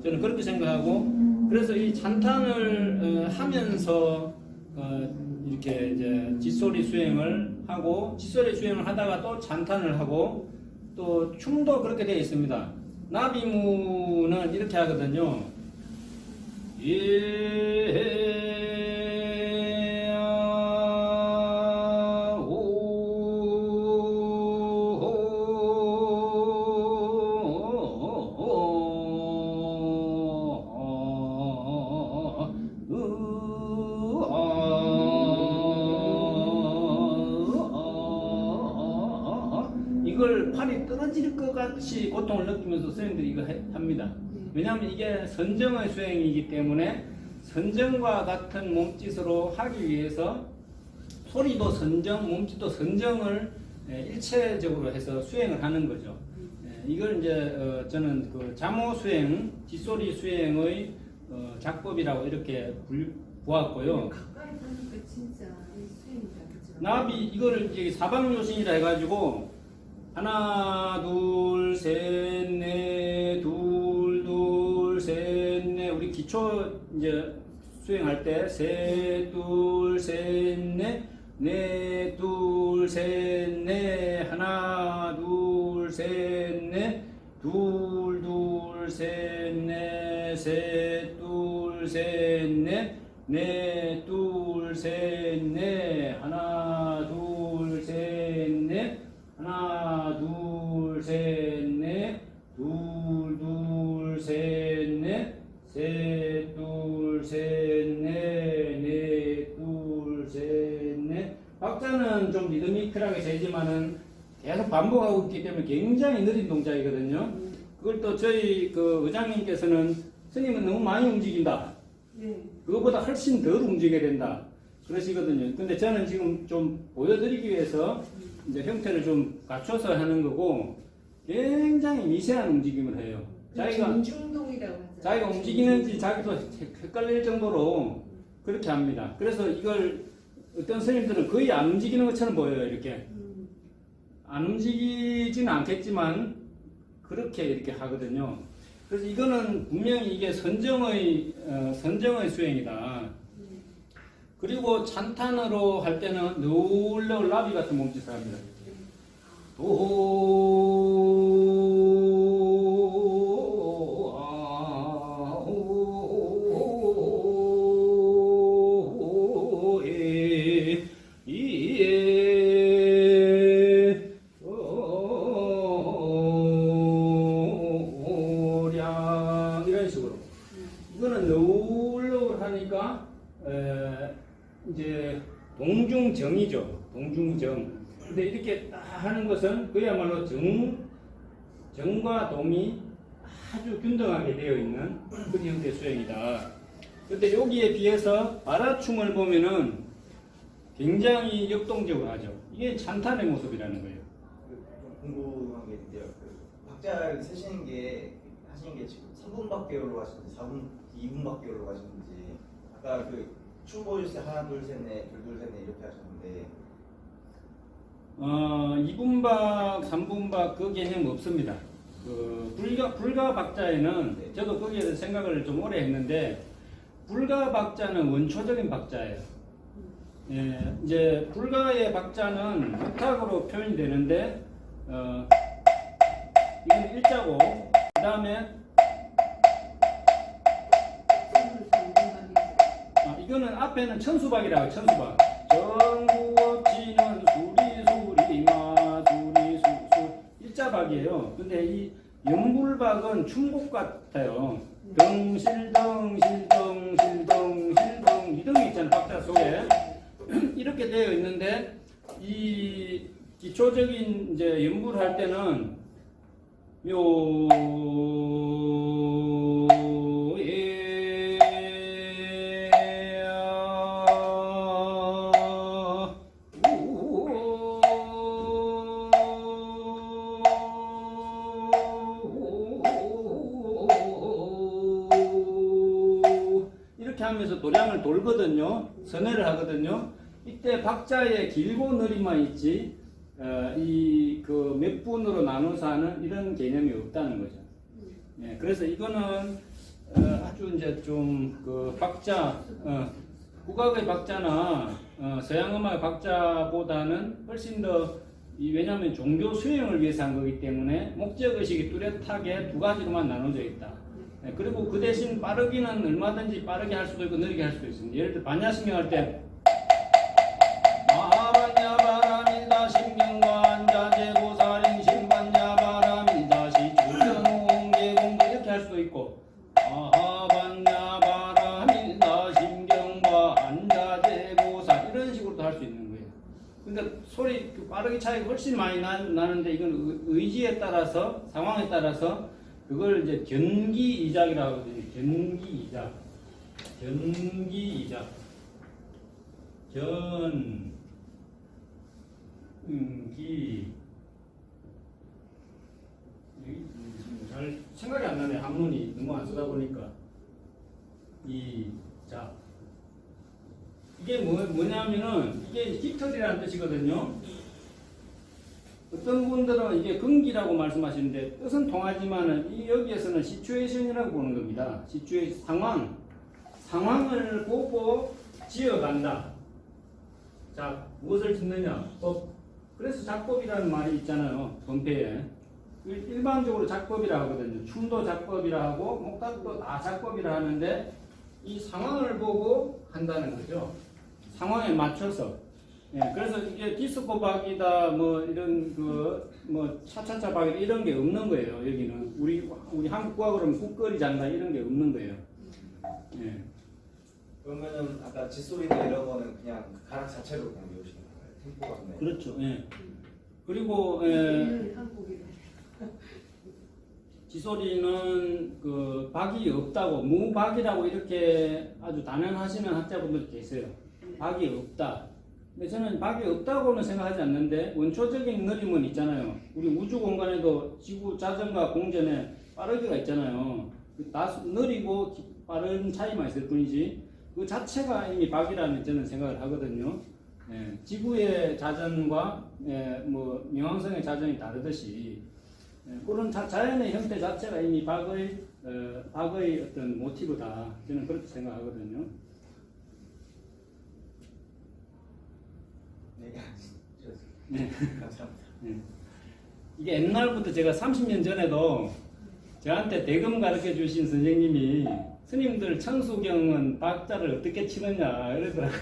저는 그렇게 생각하고, 그래서 이 찬탄을 하면서 이렇게 이제 짓소리 수행을 하고, 짓소리 수행을 하다가 또 찬탄을 하고, 또 춤도 그렇게 되어 있습니다. 나비무는 이렇게 하거든요. 이걸 팔이 떨어질 것 같이 고통을 느끼면서 선생님들이 이거 합니다. 왜냐하면 이게 선정의 수행이기 때문에 선정과 같은 몸짓으로 하기 위해서 소리도 선정, 몸짓도 선정을 일체적으로 해서 수행을 하는 거죠. 이걸 이제 저는 그 자모 수행, 뒷소리 수행의 작법이라고 이렇게 보았고요. 가까이 보니까 진짜 수행이다, 그죠? 나비 이거를 이제 사방요신이라 해가지고 하나, 둘, 셋, 넷, 둘, 셋, 넷. 우리 기초 이제 수행할 때 셋, 둘, 셋, 넷, 넷, 둘, 셋, 넷, 하나, 둘, 셋, 넷, 둘, 셋, 넷, 셋, 둘, 셋, 넷, 넷, 둘, 셋, 넷, 하나, 둘, 셋, 넷. 하나, 둘, 셋, 넷, 둘, 셋, 넷, 셋, 둘, 셋, 넷, 넷, 둘, 셋, 넷. 박자는 좀 리드미컬하게 되지만은 계속 반복하고 있기 때문에 굉장히 느린 동작이거든요. 그걸 또 저희 그 의장님께서는 스님은 너무 많이 움직인다. 그거보다 훨씬 덜 움직여야 된다. 그러시거든요. 근데 저는 지금 좀 보여드리기 위해서 이제 형태를 좀 갖춰서 하는 거고 굉장히 미세한 움직임을 해요. 중중동이라고 하죠. 자기가 움직이는지 자기도 헷갈릴 정도로 그렇게 합니다. 그래서 이걸 어떤 스님들은 거의 안 움직이는 것처럼 보여요. 이렇게 안 움직이지는 않겠지만 그렇게 이렇게 하거든요. 그래서 이거는 분명히 이게 선정의 수행이다. 그리고 찬탄으로 할 때는 놀라울 나비 같은 몸짓을 합니다. 이런 식으로. 이거는 놀라울 하니까 이제 동중정이죠. 동중정. 근데 이렇게 딱 하는 것은 그야말로 정과 동이 아주 균등하게 되어 있는 그런 형태의 수행이다. 근데 여기에 비해서 바라춤을 보면은 굉장히 역동적으로 하죠. 이게 찬탄의 모습이라는 거예요. 좀 궁금한 게 있는데요. 그 박자를 하시는 게 지금 3분밖에 올라가시는지 2분밖에 올라가시는지 아까 그 춤 보여주세요. 하나 둘 셋 넷 둘 셋 넷 이렇게 하셨는데 2분박, 3분박 그 개념 없습니다. 그 불가 박자에는 저도 거기에 대해서 생각을 좀 오래 했는데 불가 박자는 원초적인 박자예요. 예, 이제 불가의 박자는 옥탁으로 표현이 되는데 이건 일자고 그 다음에 이거는 앞에는 천수박이라고 천수박. 전구 없이는 수리수리마 수리수수 일자박이에요. 근데 이 연불박은 춤곡 같아요. 덩실덩실덩실덩실덩 이등이 있잖아요. 박자 속에 이렇게 되어 있는데 이 기초적인 이제 연불할 때는 이렇게 하면서 도량을 돌거든요. 선회를 하거든요. 이때 박자에 길고 느림만 있지 이 그 몇 분으로 나눠서 하는 이런 개념이 없다는 거죠. 예, 그래서 이거는 아주 이제 좀 그 박자 국악의 박자나 서양 음악의 박자보다는 훨씬 더 왜냐하면 종교 수행을 위해서 한 거기 때문에 목적 의식이 뚜렷하게 두 가지로만 나눠져 있다. 예, 그리고 그 대신 빠르기는 얼마든지 빠르게 할 수도 있고 느리게 할 수도 있습니다. 예를 들어 반야신경 할 때 마하반야바람이다 신경관자재고사링 신반야바람이다시 주전홍계공도 이렇게 할 수도 있고 마하반야바람이다 신경관자재고사 이런 식으로도 할 수 있는 거예요. 그러니까 소리 그 빠르기 차이가 훨씬 많이 나는데 이건 의지에 따라서 상황에 따라서 그걸 이제 견기이작이라고 하거든요. 견기이작. 잘 생각이 안 나네. 한문이 너무 안 쓰다 보니까. 이작. 이게 뭐냐면은 이게 깃털이라는 뜻이거든요. 어떤 분들은 이게 근기라고 말씀하시는데 뜻은 통하지만은 여기에서는 시츄에이션이라고 보는 겁니다. 상황을 보고 지어간다. 자, 무엇을 짓느냐? 그래서 작법이라는 말이 있잖아요. 건폐에. 일반적으로 작법이라 하거든요. 춤도 작법이라 하고 목탁도 다 작법이라 하는데 이 상황을 보고 한다는 거죠. 상황에 맞춰서. 예, 그래서 이게 디스코 박이다 뭐 이런 뭐 차차차 박이다 이런 게 없는 거예요. 여기는 우리 한국 국악으로는 국거리 장단 이런 게 없는 거예요. 예. 그러면은 아까 짖소리나 이런 거는 그냥 그 가락 자체로 그냥 외우시는 거예요. 템포 같네. 그렇죠. 예. 그리고 지소리는 그 박이 없다고 무박이라고 이렇게 아주 단언하시는 학자분들 계세요. 박이 없다. 근데 저는 박이 없다고는 생각하지 않는데 원초적인 느림은 있잖아요. 우리 우주 공간에도 지구 자전과 공전에 빠르기가 있잖아요. 느리고 빠른 차이만 있을 뿐이지 그 자체가 이미 박이라는 저는 생각을 하거든요. 예, 지구의 자전과 뭐冥王성의 자전이 다르듯이 그런 자연의 형태 자체가 이미 박의 어떤 모티브다. 저는 그렇게 생각하거든요. 네, 감사합니다. 네. 이게 옛날부터 제가 30년 전에도 저한테 대금 가르쳐 주신 선생님이 스님들 천수경은 박자를 어떻게 치느냐 이러더라고요.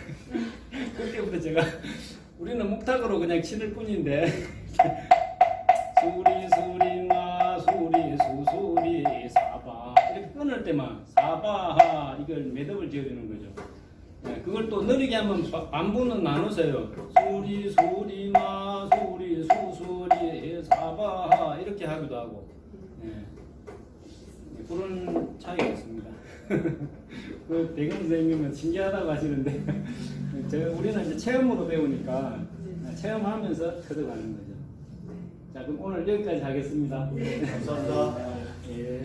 그때부터 제가 우리는 목탁으로 그냥 치는 뿐인데 수리 수리마 수리 수수리 사바 이렇게 끊을 때만 사바하 이걸 매듭을 지어주는 거죠. 네, 그걸 또 느리게 하면 반분은 나누세요. 수리 수리마 수리 수수리 사바하 이렇게 하기도 하고 네. 그런 차이가 있습니다. 그 대금 선생님은 신기하다고 하시는데 우리는 이제 체험으로 배우니까 체험하면서 커져가는 거죠. 자, 그럼 오늘 여기까지 하겠습니다. 감사합니다. 예.